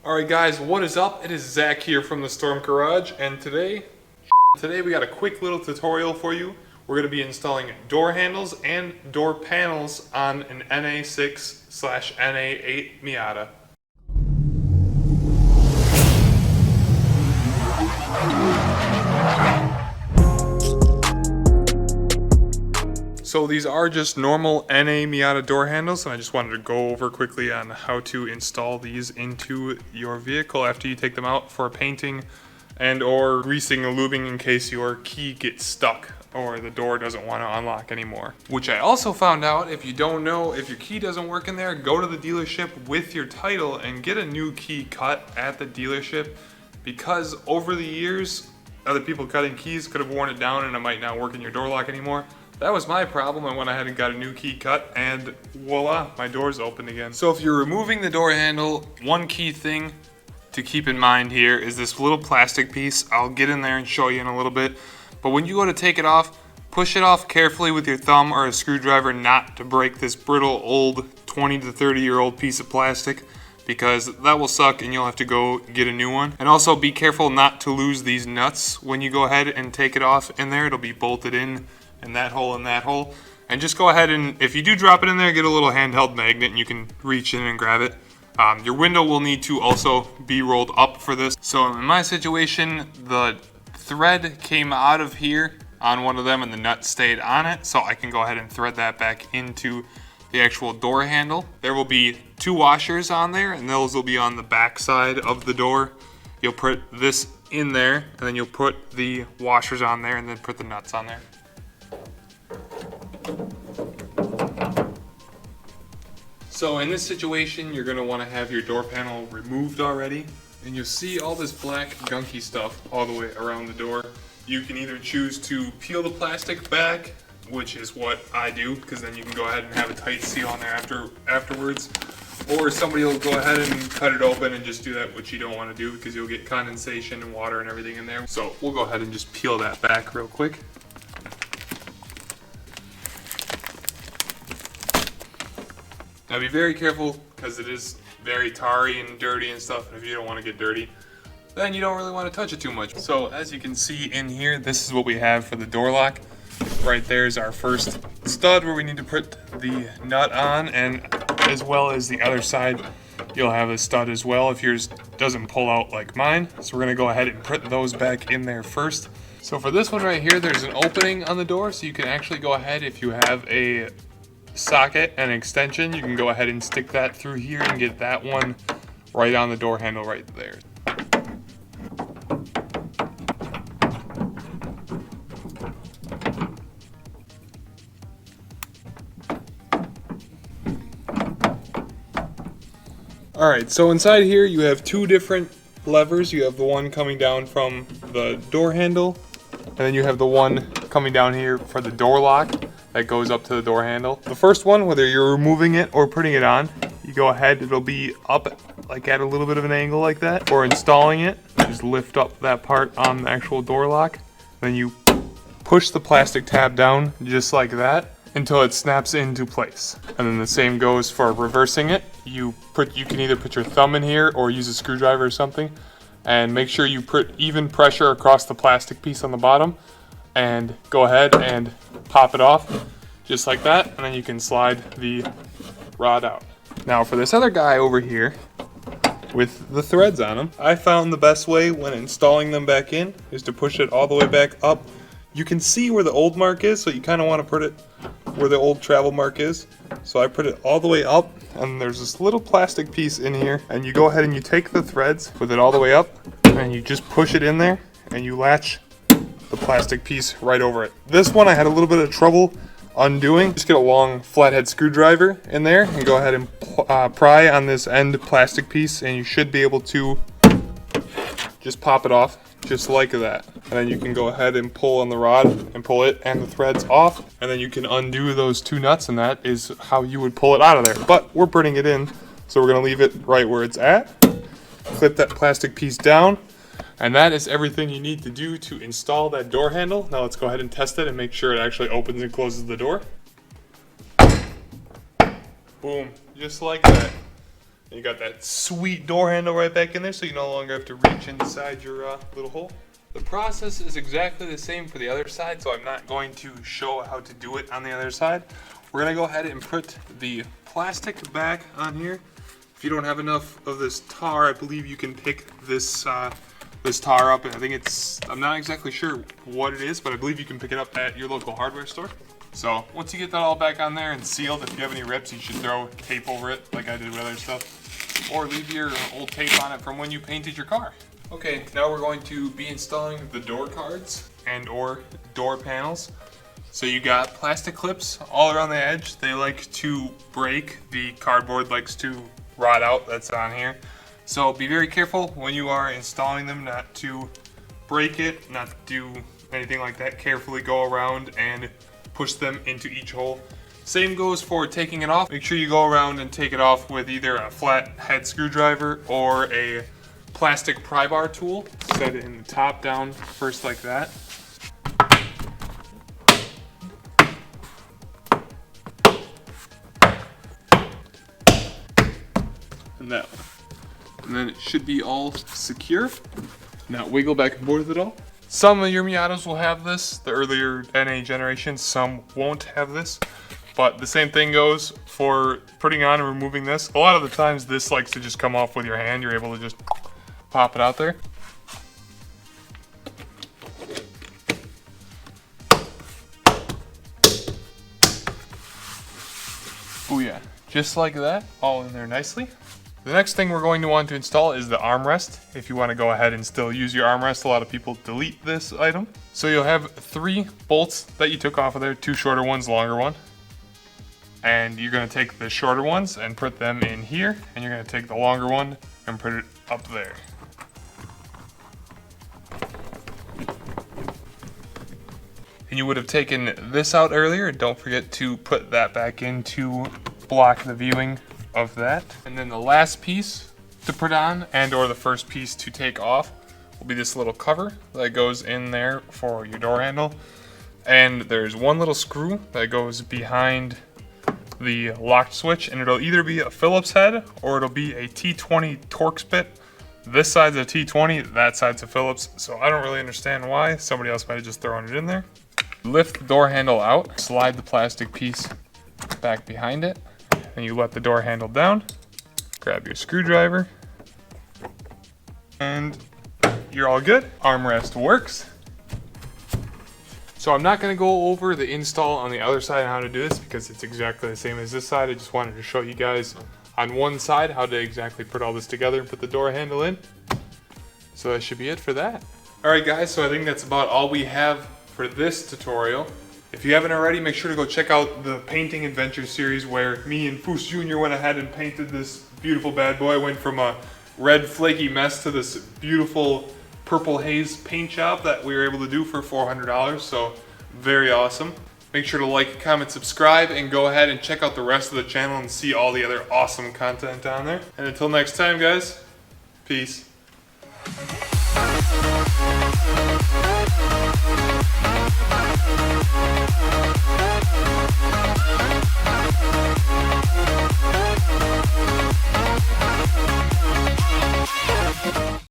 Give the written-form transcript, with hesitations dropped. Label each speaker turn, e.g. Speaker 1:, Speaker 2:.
Speaker 1: Alright guys, what is up? It is Zach here from the Storm Garage, and today we got a quick little tutorial for you. We're going to be installing door handles and door panels on an NA6/NA8 Miata. So these are just normal NA Miata door handles, and I just wanted to go over quickly on how to install these into your vehicle after you take them out for painting and or greasing or lubing in case your key gets stuck or the door doesn't want to unlock anymore. Which I also found out, if you don't know, if your key doesn't work in there, go to the dealership with your title and get a new key cut at the dealership, because over the years, other people cutting keys could have worn it down and it might not work in your door lock anymore. That was my problem. I went ahead and got a new key cut and voila, my door's open again. So if you're removing the door handle, one key thing to keep in mind here is this little plastic piece. I'll get in there and show you in a little bit. But when you go to take it off, push it off carefully with your thumb or a screwdriver not to break this brittle old 20 to 30-year-old piece of plastic, because that will suck and you'll have to go get a new one. And also be careful not to lose these nuts when you go ahead and take it off in there. It'll be bolted in that hole and that hole. And just go ahead and, if you do drop it in there, get a little handheld magnet and you can reach in and grab it. Your window will need to also be rolled up for this. So in my situation, the thread came out of here on one of them and the nut stayed on it. So I can go ahead and thread that back into the actual door handle. There will be two washers on there, and those will be on the back side of the door. You'll put this in there, and then you'll put the washers on there and then put the nuts on there. So in this situation, you're going to want to have your door panel removed already, and you'll see all this black gunky stuff all the way around the door. You can either choose to peel the plastic back, which is what I do, because then you can go ahead and have a tight seal on there afterwards, or somebody will go ahead and cut it open and just do that, which you don't want to do because you'll get condensation and water and everything in there. So we'll go ahead and just peel that back real quick. Now be very careful, because it is very tarry and dirty and stuff, and if you don't want to get dirty, then you don't really want to touch it too much. So as you can see in here, this is what we have for the door lock. Right there is our first stud where we need to put the nut on, and as well as the other side, you'll have a stud as well if yours doesn't pull out like mine. So we're going to go ahead and put those back in there first. So for this one right here, there's an opening on the door, so you can actually go ahead, if you have a socket and extension, you can go ahead and stick that through here and get that one right on the door handle right there. Alright, so inside here you have two different levers. You have the one coming down from the door handle, and then you have the one coming down here for the door lock that goes up to the door handle. The first one, whether you're removing it or putting it on, you go ahead, it'll be up like at a little bit of an angle like that. Or installing it, just lift up that part on the actual door lock. Then you push the plastic tab down just like that until it snaps into place. And then the same goes for reversing it. You can either put your thumb in here or use a screwdriver or something, and make sure you put even pressure across the plastic piece on the bottom, and go ahead and pop it off just like that, and then you can slide the rod out. Now for this other guy over here with the threads on them, I found the best way when installing them back in is to push it all the way back up. You can see where the old mark is, so you kind of want to put it where the old travel mark is. So I put it all the way up, and there's this little plastic piece in here, and you go ahead and you take the threads with it all the way up, and you just push it in there, and you latch the plastic piece right over it. This one I had a little bit of trouble undoing. Just get a long flathead screwdriver in there and go ahead and pry on this end plastic piece, and you should be able to just pop it off just like that. And then you can go ahead and pull on the rod and pull it and the threads off, and then you can undo those two nuts, and that is how you would pull it out of there. But we're putting it in, so we're going to leave it right where it's at. Clip that plastic piece down, and that is everything you need to do to install that door handle. Now let's go ahead and test it and make sure it actually opens and closes the door. Boom, just like that. And you got that sweet door handle right back in there, so you no longer have to reach inside your little hole. The process is exactly the same for the other side, so I'm not going to show how to do it on the other side. We're gonna go ahead and put the plastic back on here. If you don't have enough of this tar, I believe you can pick this this tar up. I think it's, I'm not exactly sure what it is, but I believe you can pick it up at your local hardware store. So once you get that all back on there and sealed, if you have any rips, you should throw tape over it like I did with other stuff, or leave your old tape on it from when you painted your car. Okay, now we're going to be installing the door cards and or door panels. So you got plastic clips all around the edge. They like to break. The cardboard likes to rot out, that's on here. So be very careful when you are installing them not to break it, not to do anything like that. Carefully go around and push them into each hole. Same goes for taking it off. Make sure you go around and take it off with either a flat head screwdriver or a plastic pry bar tool. Set it in the top down first like that. And that one. And then it should be all secure. Not wiggle back and forth at all. Some of your Miatas will have this, the earlier NA generations, some won't have this. But the same thing goes for putting on and removing this. A lot of the times this likes to just come off with your hand. You're able to just pop it out there. Oh yeah, just like that, all in there nicely. The next thing we're going to want to install is the armrest. If you want to go ahead and still use your armrest, a lot of people delete this item. So you'll have 3 bolts that you took off of there, 2 shorter ones, longer one. And you're going to take the shorter ones and put them in here, and you're going to take the longer one and put it up there. And you would have taken this out earlier. Don't forget to put that back in to block the viewing of that. And then the last piece to put on and or the first piece to take off will be this little cover that goes in there for your door handle. And there's one little screw that goes behind the lock switch, and it'll either be a Phillips head or it'll be a T20 Torx bit. This side's a T20, that side's a Phillips, so I don't really understand why. Somebody else might have just thrown it in there. Lift the door handle out, slide the plastic piece back behind it, and you let the door handle down. Grab your screwdriver, and you're all good. Armrest works. So I'm not going to go over the install on the other side and how to do this because it's exactly the same as this side. I just wanted to show you guys on one side how to exactly put all this together and put the door handle in. So that should be it for that. Alright guys, so I think that's about all we have for this tutorial. If you haven't already, make sure to go check out the Painting Adventure series where me and Foos Jr. went ahead and painted this beautiful bad boy. Went from a red flaky mess to this beautiful purple haze paint job that we were able to do for $400, so very awesome. Make sure to like, comment, subscribe, and go ahead and check out the rest of the channel and see all the other awesome content down there. And until next time guys, peace.